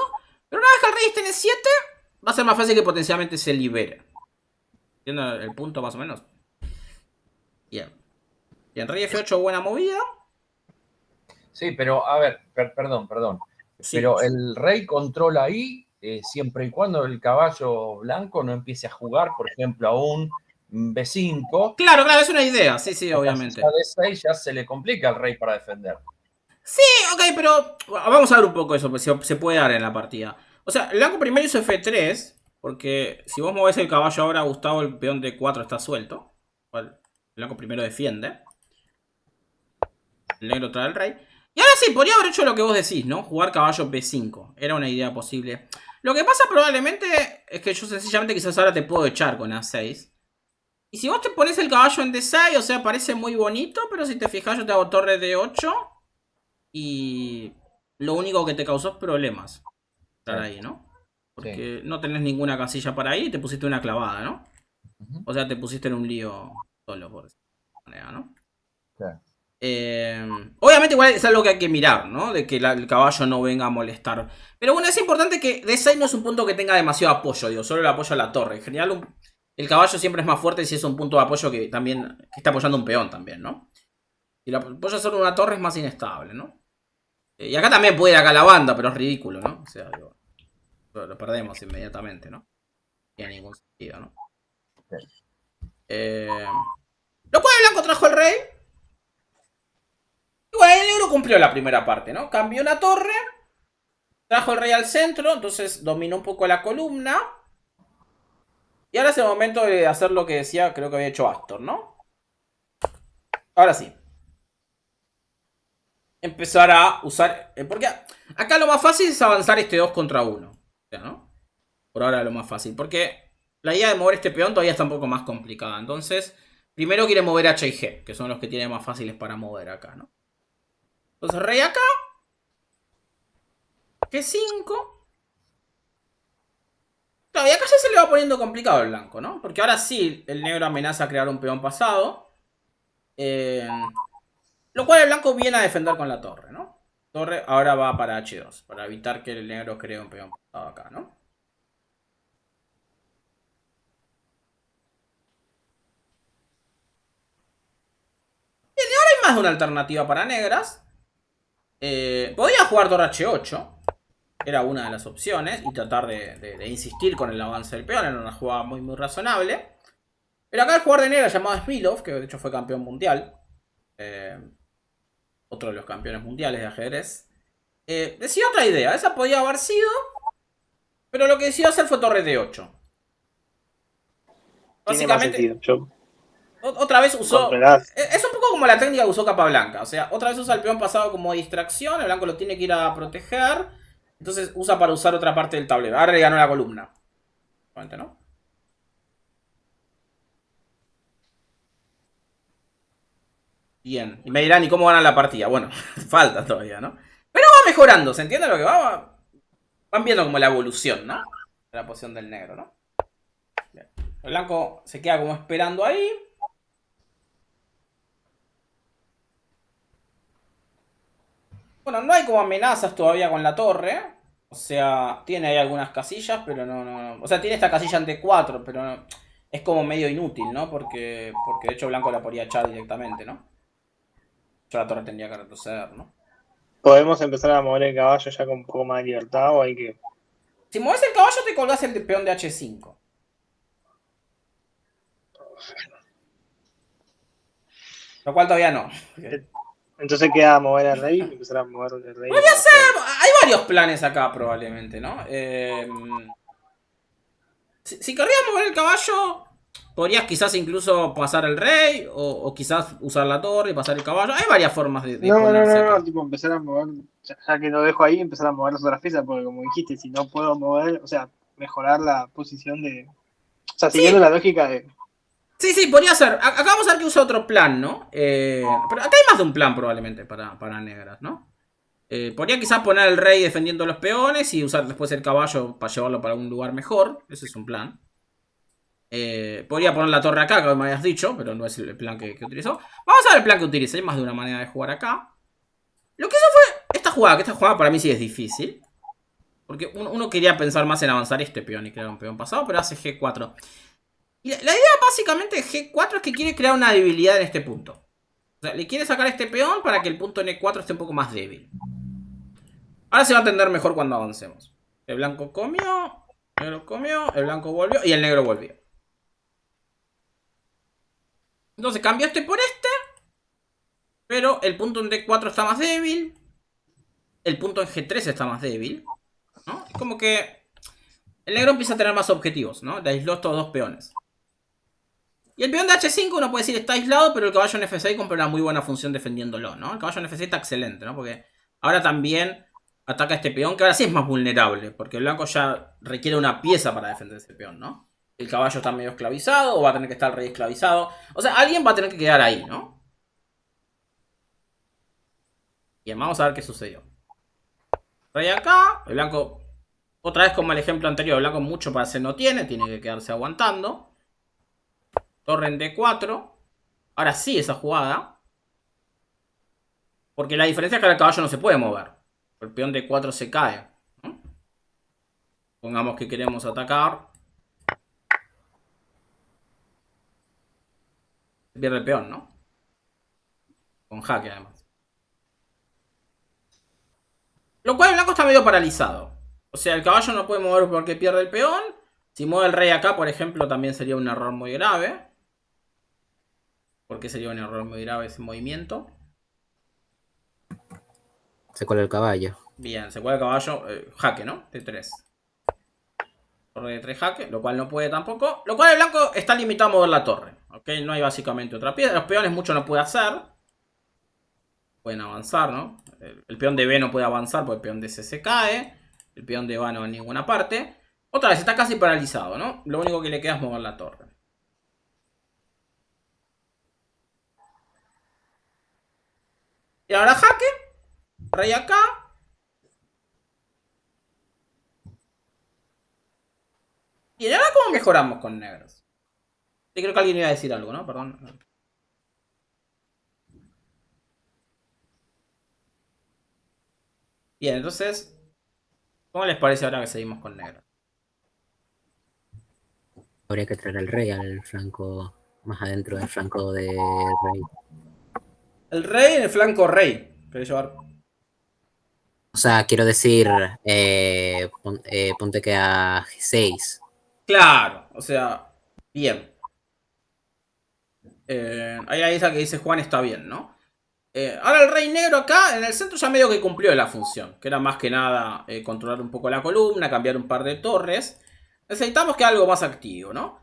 Pero una vez que el rey esté en E7, va a ser más fácil que potencialmente se libere. ¿Entienden el punto más o menos? Bien. Bien, rey F8, buena movida. Sí, pero a ver, perdón. Sí. Pero el rey controla ahí siempre y cuando el caballo blanco no empiece a jugar, por ejemplo, a un B5. Claro, es una idea. Sí, obviamente. La D6 ya se le complica al rey para defender. Sí, ok, pero vamos a ver un poco eso, pues se puede dar en la partida. O sea, el blanco primero hizo F3, porque si vos movés el caballo ahora, Gustavo, el peón D4 está suelto. El blanco primero defiende. El negro trae el rey. Y ahora sí, podría haber hecho lo que vos decís, ¿no? Jugar caballo B5. Era una idea posible. Lo que pasa probablemente es que yo sencillamente quizás ahora te puedo echar con A6. Y si vos te pones el caballo en D6, o sea, parece muy bonito, pero si te fijas yo te hago torre D8. Y lo único que te causó es problemas estar ahí, ¿no? Porque no tenés ninguna casilla para ahí y te pusiste una clavada, ¿no? O sea, te pusiste en un lío solo, por decirlo de manera, ¿no? Claro. Obviamente igual es algo que hay que mirar, ¿no? De que el caballo no venga a molestar. Pero bueno, es importante que D6 no es un punto que tenga demasiado apoyo, digo, solo el apoyo a la torre. En general el caballo siempre es más fuerte si es un punto de apoyo que también que está apoyando un peón también, ¿no? Si lo apoya solo una torre es más inestable, ¿no? Y acá también puede ir acá la banda, pero es ridículo, ¿no? O sea, digo, lo perdemos inmediatamente, ¿no? No tiene ningún sentido, ¿no? Lo cual el blanco trajo el rey. Y bueno, el negro cumplió la primera parte, ¿no? Cambió una torre. Trajo el rey al centro, entonces dominó un poco la columna. Y ahora es el momento de hacer lo que decía, creo que había hecho Astor, ¿no? Ahora sí. Empezar a usar... Porque acá lo más fácil es avanzar este 2 contra 1. O sea, ¿no? Por ahora lo más fácil. Porque la idea de mover este peón todavía está un poco más complicada. Entonces, primero quiere mover H y G, que son los que tiene más fáciles para mover acá, ¿no? Entonces, rey acá. G5. Claro, y acá ya se le va poniendo complicado el blanco, ¿no? Porque ahora sí, el negro amenaza a crear un peón pasado. Lo cual el blanco viene a defender con la torre, ¿no? Torre ahora va para H2, para evitar que el negro cree un peón pasado acá, ¿no? más de una alternativa para negras. Podía jugar torre H8. Era una de las opciones. Y tratar de insistir con el avance del peón. Era una jugada muy muy razonable. Pero acá el jugador de negras llamado Smilov, que de hecho fue campeón mundial. Otro de los campeones mundiales de ajedrez. Decía otra idea. Esa podía haber sido. Pero lo que decidió hacer fue torre D8. Tiene más Básicamente, sentido. Yo otra vez usó. comprenderás. Es un poco como la técnica que usó Capablanca. O sea, otra vez usa el peón pasado como distracción. El blanco lo tiene que ir a proteger. Entonces usa para usar otra parte del tablero. Ahora le ganó la columna. ¿No? Bien. Y me dirán, ¿y cómo ganan la partida? Bueno, falta todavía, ¿no? Pero va mejorando. ¿Se entiende lo que va? Van viendo como la evolución, ¿no? De la posición del negro, ¿no? Bien. El blanco se queda como esperando ahí. Bueno, no hay como amenazas todavía con la torre. O sea, tiene ahí algunas casillas, pero no. O sea, tiene esta casilla ante 4, pero no, es como medio inútil, ¿no? Porque de hecho blanco la podría echar directamente, ¿no? Yo la torre tendría que retroceder, ¿no? ¿Podemos empezar a mover el caballo ya con un poco más de libertad o hay que...? Si mueves el caballo te colgás el peón de H5. Lo cual todavía no. Entonces queda mover al rey y empezar a mover el rey. Hay varios planes acá probablemente, ¿no? Si querrías mover el caballo, podrías quizás incluso pasar el rey o quizás usar la torre y pasar el caballo. Hay varias formas de ponerse acá. No, tipo empezar a mover, ya que lo dejo ahí, empezar a mover las otras piezas, porque como dijiste, si no puedo mover, o sea, mejorar la posición de... O sea, siguiendo la lógica de... Sí, podría ser. Acá vamos a ver que usa otro plan, ¿no? Pero acá hay más de un plan probablemente para negras, ¿no? Podría quizás poner el rey defendiendo los peones y usar después el caballo para llevarlo para un lugar mejor. Ese es un plan. Podría poner la torre acá, como me habías dicho, pero no es el plan que utilizó. Vamos a ver el plan que utiliza. Hay más de una manera de jugar acá. Lo que hizo fue esta jugada, que esta jugada para mí sí es difícil. Porque uno quería pensar más en avanzar este peón y crear un peón pasado, pero hace G4. Y la idea básicamente de G4 es que quiere crear una debilidad en este punto. O sea, le quiere sacar este peón para que el punto en E4 esté un poco más débil. Ahora se va a entender mejor cuando avancemos. El blanco comió, el negro comió, el blanco volvió y el negro volvió. Entonces cambió este por este. Pero el punto en D4 está más débil. El punto en G3 está más débil, ¿no? Es como que el negro empieza a tener más objetivos, ¿no? Le aisló estos dos peones. Y el peón de H5 uno puede decir está aislado, pero el caballo en F6 cumple una muy buena función defendiéndolo, ¿no? El caballo en F6 está excelente, ¿no? Porque ahora también ataca a este peón, que ahora sí es más vulnerable, porque el blanco ya requiere una pieza para defender ese peón, ¿no? El caballo está medio esclavizado, o va a tener que estar el rey esclavizado. O sea, alguien va a tener que quedar ahí, ¿no? Bien, vamos a ver qué sucedió. Rey acá, el blanco, otra vez como el ejemplo anterior, el blanco mucho para hacer no tiene que quedarse aguantando. Torre en D4. Ahora sí esa jugada. Porque la diferencia es que el caballo no se puede mover. El peón D4 se cae, ¿no? Pongamos que queremos atacar. Se pierde el peón, ¿no? Con jaque además. Lo cual el blanco está medio paralizado. O sea, el caballo no puede mover porque pierde el peón. Si mueve el rey acá, por ejemplo, también sería un error muy grave. ¿Por qué sería un error muy grave ese movimiento? Se cuela el caballo. Bien, se cuela el caballo. Jaque, ¿no? D3. Torre de 3 jaque, lo cual no puede tampoco. Lo cual el blanco está limitado a mover la torre. ¿Ok? No hay básicamente otra pieza. Los peones mucho no puede hacer. Pueden avanzar, ¿no? El peón de B no puede avanzar porque el peón de C se cae. El peón de A no va a ninguna parte. Otra vez, está casi paralizado, ¿no? Lo único que le queda es mover la torre. Y ahora jaque. Rey acá. Y ahora cómo mejoramos con negros. Sí, creo que alguien iba a decir algo, ¿no? Perdón. Bien, entonces, ¿cómo les parece ahora que seguimos con negros? Habría que traer al rey al flanco, más adentro del flanco de rey. El rey en el flanco rey. ¿Querés llevar? O sea, quiero decir, ponte que a G6. Claro, o sea, bien. Ahí la esa que dice Juan está bien, ¿no? Ahora el rey negro acá, en el centro ya medio que cumplió la función, que era más que nada controlar un poco la columna, cambiar un par de torres. Necesitamos que algo más activo, ¿no?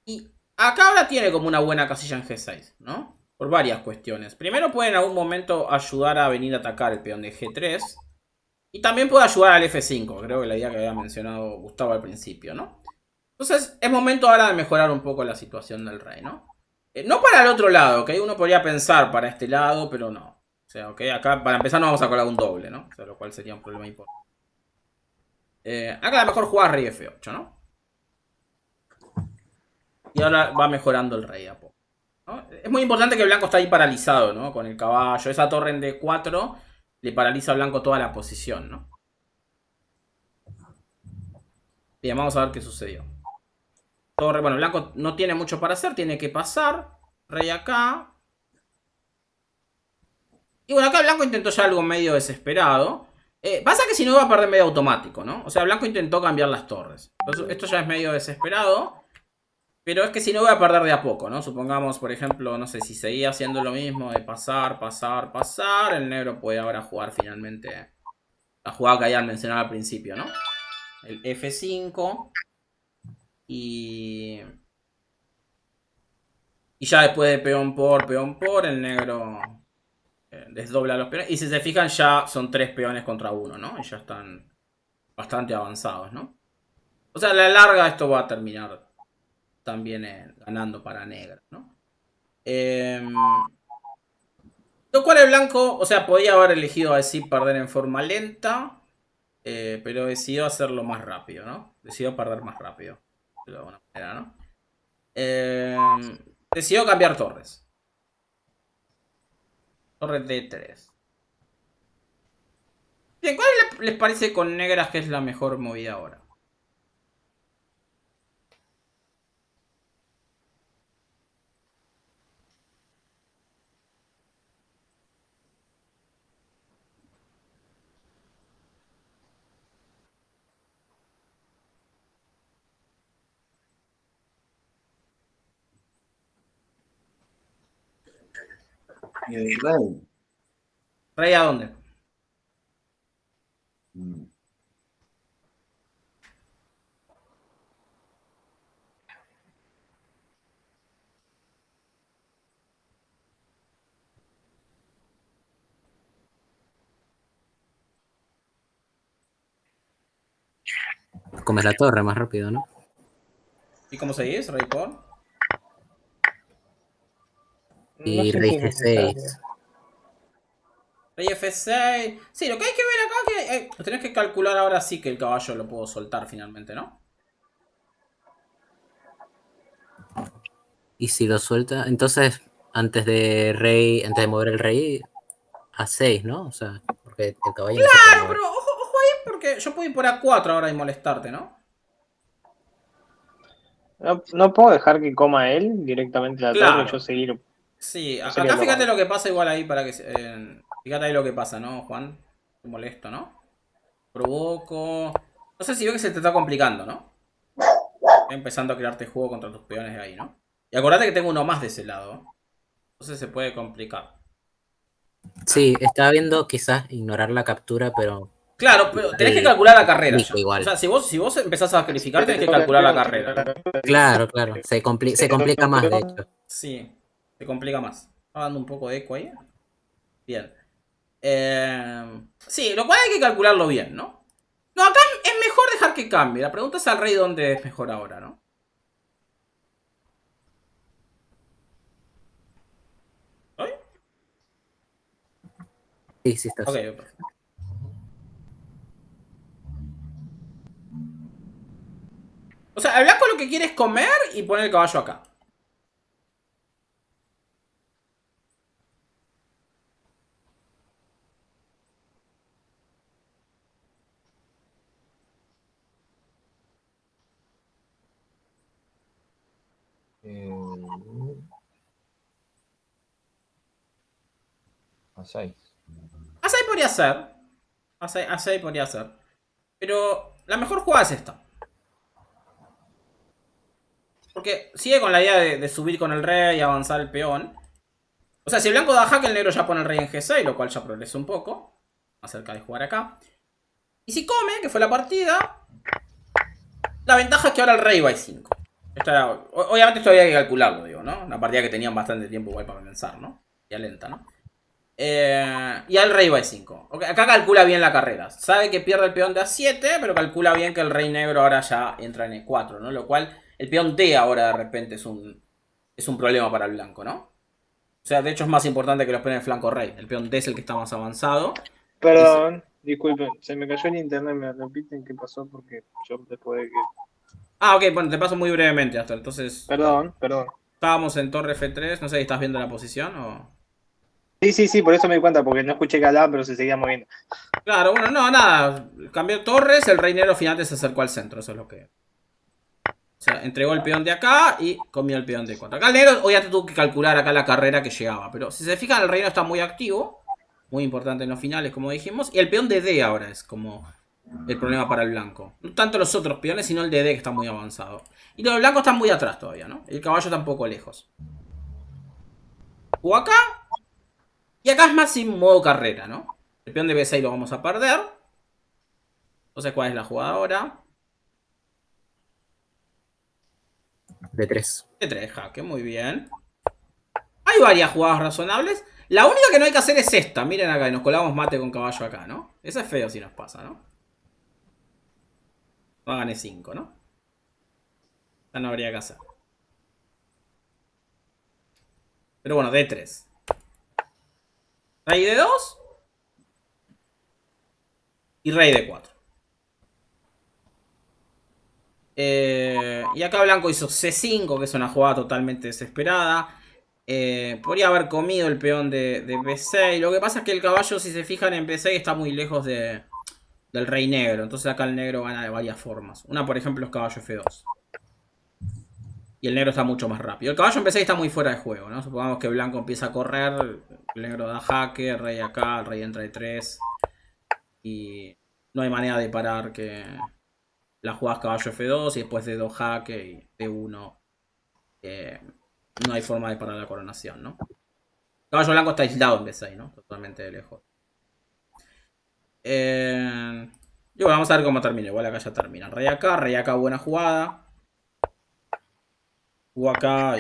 Y acá ahora tiene como una buena casilla en G6, ¿no? Por varias cuestiones. Primero puede en algún momento ayudar a venir a atacar el peón de G3. Y también puede ayudar al F5, creo que la idea que había mencionado Gustavo al principio, ¿no? Entonces es momento ahora de mejorar un poco la situación del rey, ¿no? No para el otro lado, que uno podría pensar para este lado, pero no. O sea, ok, acá para empezar no vamos a colar un doble, ¿no? O sea, lo cual sería un problema importante. Acá a lo mejor jugar rey F8, ¿no? Y ahora va mejorando el rey a poco, ¿no? Es muy importante que Blanco está ahí paralizado, ¿no? Con el caballo. Esa torre en D4 le paraliza a Blanco toda la posición, ¿no? Bien, vamos a ver qué sucedió. Torre, bueno, Blanco no tiene mucho para hacer, tiene que pasar. Rey acá. Y bueno, acá Blanco intentó ya algo medio desesperado. Pasa que si no va a perder medio automático, ¿no? O sea, Blanco intentó cambiar las torres. Entonces, esto ya es medio desesperado. Pero es que si no voy a perder de a poco, ¿no? Supongamos, por ejemplo, no sé, si seguía haciendo lo mismo de pasar, pasar, pasar, el negro puede ahora jugar finalmente la jugada que habían mencionado al principio, ¿no? El F5. Y... Y ya después de peón por, el negro desdobla los peones. Y si se fijan, ya son 3 peones contra uno, ¿no? Y ya están bastante avanzados, ¿no? O sea, a la larga esto va a terminar también ganando para negra, ¿no? Lo cual el blanco, o sea, podía haber elegido así perder en forma lenta, pero decidió hacerlo más rápido, ¿no? Decidió perder más rápido, de alguna manera, ¿no? Decidió cambiar torres. Torre D3. Bien, ¿cuál les parece con negras que es la mejor movida ahora? Rey. ¿Rey a dónde? Mm. Comes la torre más rápido, ¿no? ¿Y cómo se dice? ¿Rey por? No Y sé rey si es necesario. G6. Rey F6. Sí, lo que hay que ver acá es que tenés que calcular ahora sí que el caballo lo puedo soltar finalmente, ¿no? Y si lo suelta, entonces antes de mover el rey, a 6, ¿no? O sea, porque el caballo no se puede Claro, mover. pero ojo ahí porque yo puedo ir por A4 ahora y molestarte, ¿no? No puedo dejar que coma él directamente la torre y yo Claro. seguir. Sí, No sería acá lo fíjate más. lo que pasa igual ahí para que... fíjate ahí lo que pasa, ¿no, Juan? Te molesto, ¿no? Provoco... No sé si veo que se te está complicando, ¿no? Estoy empezando a crearte juego contra tus peones de ahí, ¿no? Y acordate que tengo uno más de ese lado, ¿no? Entonces se puede complicar. Sí, estaba viendo quizás ignorar la captura, pero Claro, pero tenés que igual calcular la carrera complica ya. O igual. sea, si vos empezás a sacrificar, tenés que calcular la carrera, ¿no? Claro, claro. Se complica más, de hecho. Sí, se complica más. Está dando un poco de eco ahí. Bien. Sí, lo cual hay que calcularlo bien, ¿no? No, acá es mejor dejar que cambie. La pregunta es al rey dónde es mejor ahora, ¿no? ¿Hoy? Sí, sí Ok, estás. perfecto. O sea, el blanco lo que quiere es comer y poner el caballo acá. Eh, A 6. A6 podría ser. A6 podría ser. Pero la mejor jugada es esta. Porque sigue con la idea de subir con el rey y avanzar el peón. O sea, si el blanco da jaque, el negro ya pone el rey en G6, lo cual ya progresa un poco. Acerca de jugar acá. Y si come, que fue la partida, la ventaja es que ahora el rey va a I5. Obviamente esto había que calcularlo, digo, ¿no? Una partida que tenían bastante tiempo igual para pensar, ¿no? Ya lenta, ¿no? Y al rey va E5. Okay, acá calcula bien la carrera. Sabe que pierde el peón de A7, pero calcula bien que el rey negro ahora ya entra en E4, ¿no? Lo cual, el peón D ahora de repente es un problema para el blanco, ¿no? O sea, de hecho es más importante que los peones de flanco rey. El peón D es el que está más avanzado. Perdón, disculpen, se me cayó el internet, me repiten qué pasó porque yo después de que... Ah, ok, bueno, te paso muy brevemente hasta entonces. Perdón. Estábamos en torre F3, no sé si estás viendo la posición o... Sí, por eso me di cuenta, porque no escuché que hablaban, pero se seguía moviendo. Claro, bueno, no, nada. Cambió torres, el rey negro finalmente se acercó al centro, eso es lo que... O sea, entregó el peón de acá y comió el peón de 4. Acá el negro obviamente tuvo que calcular acá la carrera que llegaba. Pero si se fijan, el reino está muy activo. Muy importante en los finales, como dijimos. Y el peón de D ahora es como el problema para el blanco. No tanto los otros peones, sino el de D que está muy avanzado. Y los blancos están muy atrás todavía, ¿no? El caballo está un poco lejos. Jugó acá. Y acá es más sin modo carrera, ¿no? El peón de B6 lo vamos a perder. Entonces, ¿cuál es la jugada ahora? D3. D3, jaque, muy bien. Hay varias jugadas razonables. La única que no hay que hacer es esta. Miren acá, y nos colamos mate con caballo acá, ¿no? Esa es feo si nos pasa, ¿no? No hagan E5, ¿no? Ya no habría que hacer. Pero bueno, D3. Rey D2. Y rey D4. Y acá blanco hizo C5, que es una jugada totalmente desesperada. Podría haber comido el peón de B6. Lo que pasa es que el caballo, si se fijan en B6, está muy lejos del rey negro. Entonces acá el negro gana de varias formas. Una, por ejemplo, es caballo F2. Y el negro está mucho más rápido. El caballo en B6 está muy fuera de juego, ¿no? Supongamos que blanco empieza a correr. El negro da jaque, el rey acá, el rey entra de 3. Y no hay manera de parar que la jugada es caballo F2 y después de 2 jaque y D1. No hay forma de parar la coronación, ¿no? El caballo blanco está aislado en B6, ¿no? Totalmente de lejos. Y bueno, vamos a ver cómo termina. Igual acá ya termina. Rey acá, buena jugada. Jugó acá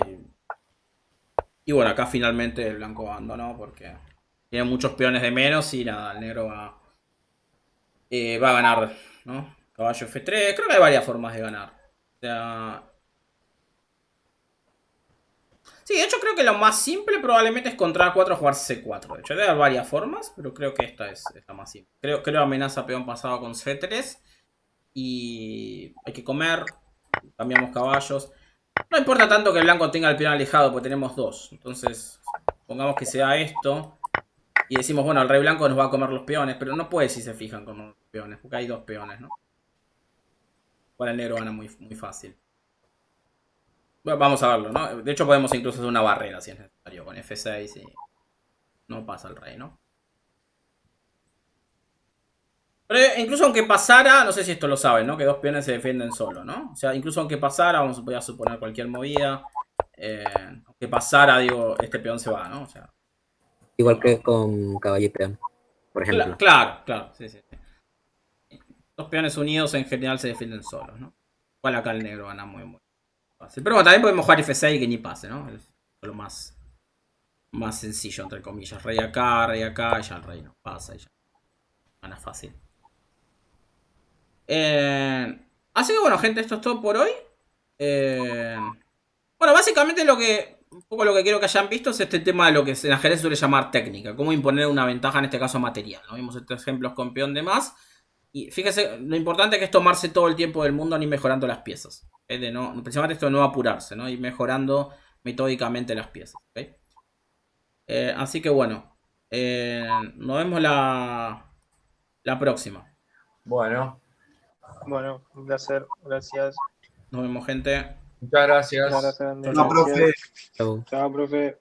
y bueno, acá finalmente el blanco abandonó porque tiene muchos peones de menos y nada, el negro va a ganar, ¿no? Caballo F3, creo que hay varias formas de ganar. O sea... Sí, de hecho creo que lo más simple probablemente es contra 4 jugar C4. De hecho, debe haber varias formas, pero creo que esta es la más simple. Creo amenaza peón pasado con C3. Y hay que comer. Cambiamos caballos. No importa tanto que el blanco tenga el peón alejado, porque tenemos 2. Entonces, pongamos que sea esto. Y decimos, bueno, el rey blanco nos va a comer los peones. Pero no puede si se fijan con los peones, porque hay 2 peones, ¿no? Para el negro gana muy, muy fácil. Bueno, vamos a verlo, ¿no? De hecho podemos incluso hacer una barrera si es necesario con F6 y no pasa el rey, ¿no? Pero incluso aunque pasara, no sé si esto lo saben, ¿no? Que 2 peones se defienden solo, ¿no? O sea, incluso aunque pasara, vamos a suponer cualquier movida. Aunque pasara, digo, este peón se va, ¿no? O sea, Igual que con caballo y peón, por ejemplo. Claro, sí. 2 peones unidos en general se defienden solos, ¿no? Igual acá el negro gana muy fácil. Pero bueno, también podemos jugar F6 que ni pase, ¿no? Es lo más sencillo, entre comillas. Rey acá, y ya el rey no pasa y ya gana fácil. Así que bueno, gente, esto es todo por hoy. Bueno, básicamente un poco lo que quiero que hayan visto es este tema de lo que en ajedrez suele llamar técnica. Cómo imponer una ventaja, en este caso material, ¿no? Vimos estos ejemplos con peón de más. Y fíjese, lo importante que es tomarse todo el tiempo del mundo ni mejorando las piezas. Principalmente esto de no apurarse, ¿no? Y mejorando metódicamente las piezas. ¿Okay? Así que bueno, nos vemos la próxima. Bueno, Un placer, gracias. Nos vemos, gente. muchas gracias. Muchas gracias, Andrés. No, profe. Chau. Chao, profe.